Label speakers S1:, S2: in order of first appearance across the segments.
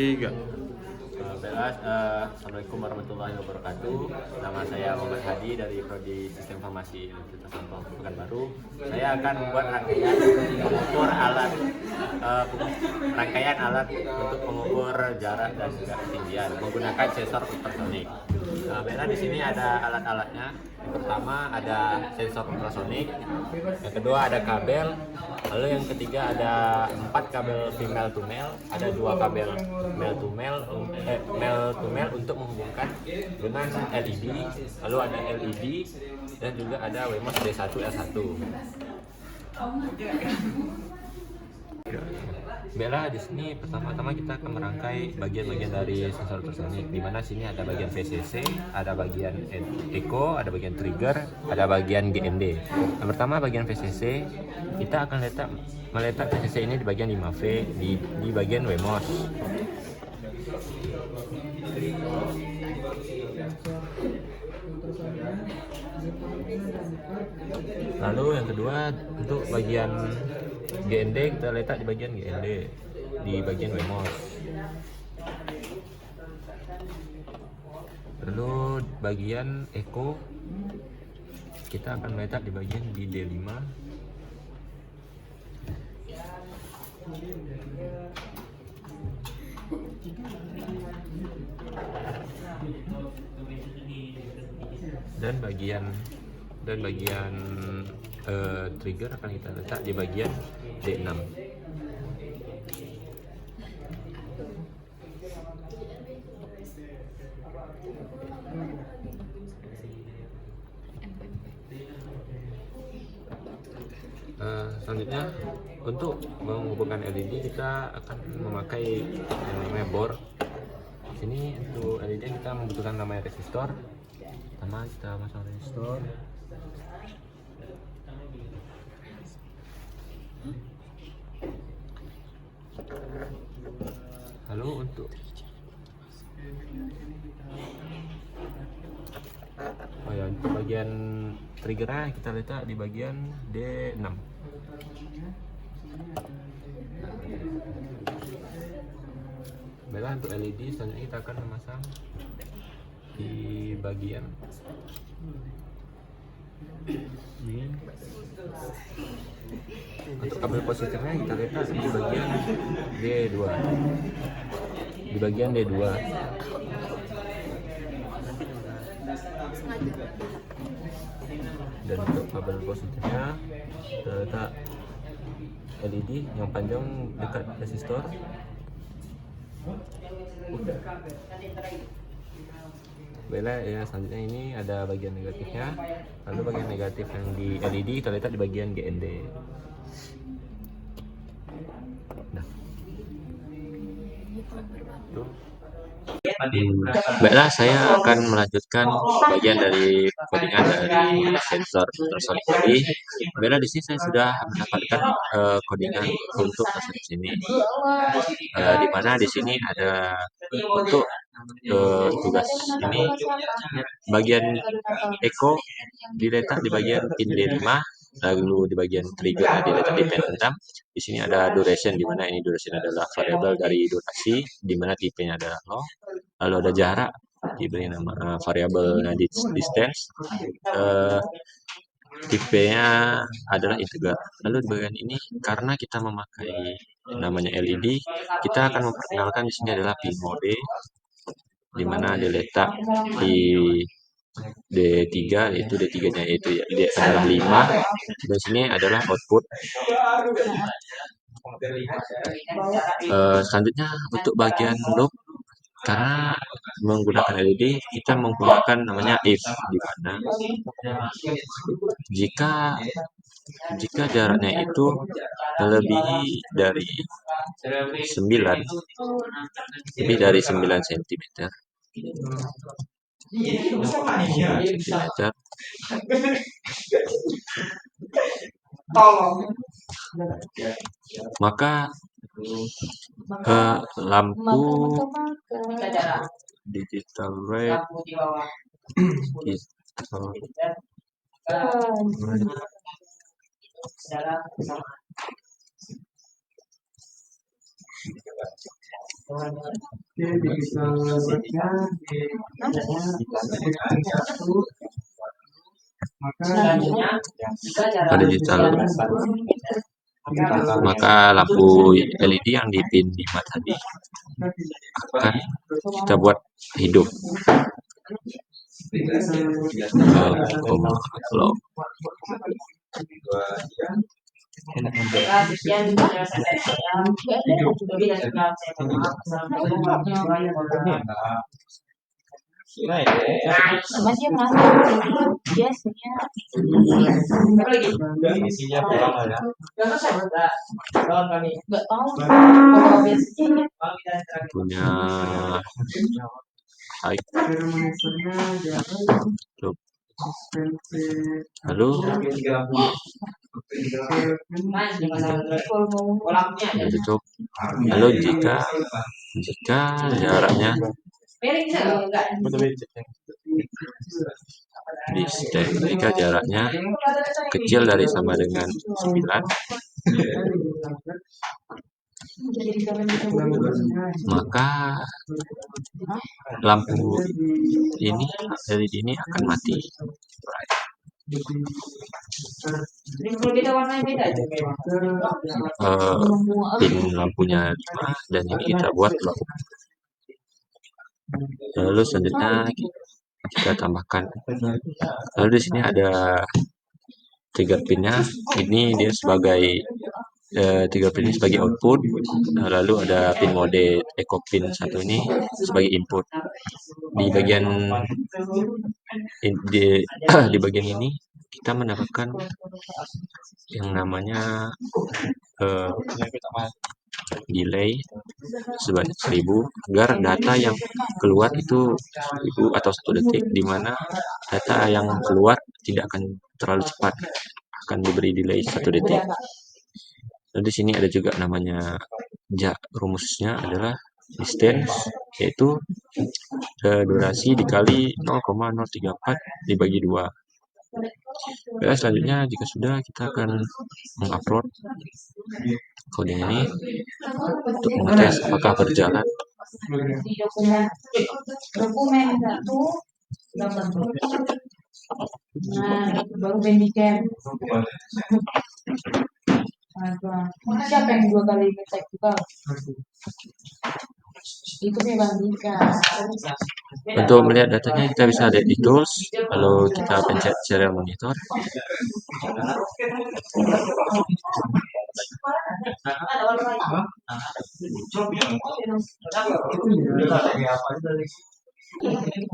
S1: Tiga.
S2: Assalamualaikum warahmatullahi wabarakatuh. Nama saya Muhammad Hadi dari Prodi Sistem Informasi Universitas Sampang Pekanbaru. Saya akan membuat rangkaian alat untuk mengukur jarak dan juga ketinggian menggunakan sensor ultrasonik. Bella di sini ada alat-alatnya. Yang pertama ada sensor ultrasonik, yang kedua ada kabel, lalu yang ketiga ada 4 kabel female to male, ada 2 kabel male to male untuk menghubungkan dengan LED, lalu ada LED dan juga ada Wemos D1 L1. Bella, di sini pertama-tama kita akan merangkai bagian-bagian dari sensor ultrasonik, di mana sini ada bagian VCC, ada bagian echo, ada bagian trigger, ada bagian GND. Yang pertama bagian VCC, kita akan meletak VCC ini di bagian 5V di bagian Wemos. Lalu yang kedua untuk bagian GND kita letak di bagian GND di bagian Wemos. Lalu bagian echo kita akan letak di bagian di D5. Dan bagian trigger akan kita letak di bagian D6. Selanjutnya untuk menghubungkan LED kita akan memakai yang namanya bor. Di sini untuk LED kita membutuhkan namanya resistor. Pertama kita masang resistor. Lalu untuk bagian triggernya kita letak di bagian D6. Baiklah, untuk LED selanjutnya kita akan memasang di bagian ini. Untuk kabel positifnya kita letak di bagian D2. Di bagian D2. Dan untuk kabel positifnya kita letak LED yang panjang dekat resistor. Baiklah, ya, selanjutnya ini ada bagian negatifnya. Lalu bagian negatif yang di LED kita letak di bagian GND. Nah. Baiklah, saya akan melanjutkan bagian dari codingan dari sensor ultrasonik tadi. Baiklah, di sini saya sudah mendapatkan codingan untuk sensor ini. Di mana di sini ada untuk tugas ini bagian echo diletak di bagian pin D5, lalu di bagian trigger diletak di pin 6. Di sini ada duration, di mana ini duration adalah variabel dari durasi, di mana tipenya adalah low. Lalu ada jarak, diberi nama variabel distance. Tipenya adalah integer. Lalu di bagian ini karena kita memakai namanya LED, kita akan memperkenalkan di sini adalah pin mode, di mana diletak di D3, yaitu D3-nya itu ya, D adalah 5. Dan sini adalah output. Selanjutnya untuk bagian loop, karena menggunakan LED kita menggunakan namanya if, di mana jika jaraknya itu melebihi dari 9 cm, maka lampu digital red Pada digital. Maka lampu LED yang di pin 5 tadi akan kita buat hidup. Kalau
S1: Cuma dia ngantuk biasanya.
S3: Isinya kurang ya.
S1: Nggak tahu kalau biasanya
S2: punya high. Lalu tutup. Lalu jika jaraknya jika jaraknya kecil dari sama dengan 9, maka lampu ini LED ini akan mati. Pin lampunya 5 dan ini kita buat lock. Lalu selanjutnya kita tambahkan. Lalu di sini ada trigger pinnya. Ini dia sebagai trigger pin ini sebagai output. Lalu ada pin mode eco pin 1 ini sebagai input. Di bagian di bagian ini kita mendapatkan yang namanya delay sebanyak 1000 agar data yang keluar itu 1000 atau 1 detik, di mana data yang keluar tidak akan terlalu cepat, akan diberi delay 1 detik. Dan di sini ada juga namanya rumusnya adalah distance, yaitu durasi dikali 0,034 dibagi 2. Ya, selanjutnya jika sudah, kita akan mengupload coding ini untuk mengetes apakah berjalan.
S1: di dokumen itu baru bandicam. Siapa yang 2 kali ngecek juga? Itu membandingkan.
S2: Untuk melihat datanya kita bisa lihat di tools, lalu kita pencet serial monitor.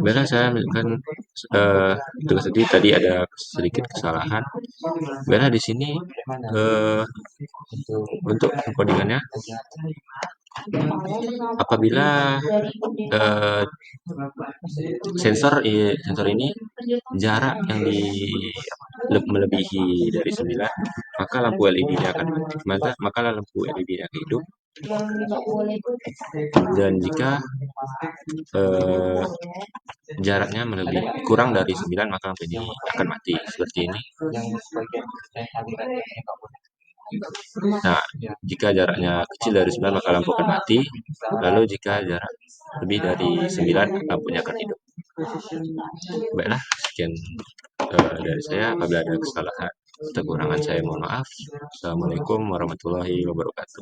S2: Bila saya menunjukkan tugas tadi ada sedikit kesalahan. Bila di sini untuk encodingannya, apabila sensor ini jarak yang melebihi dari 9, maka lampu LED-nya akan mati, maka lampu LED akan hidup. Dan jika jaraknya kurang dari 9, maka lampu ini akan mati seperti ini. Nah, jika jaraknya kecil dari 9, maka lampu akan mati. Lalu jika jarak lebih dari 9, lampunya akan hidup. Baiklah, sekian dari saya. Apabila ada kesalahan atau kekurangan, saya mohon maaf. Assalamualaikum warahmatullahi wabarakatuh.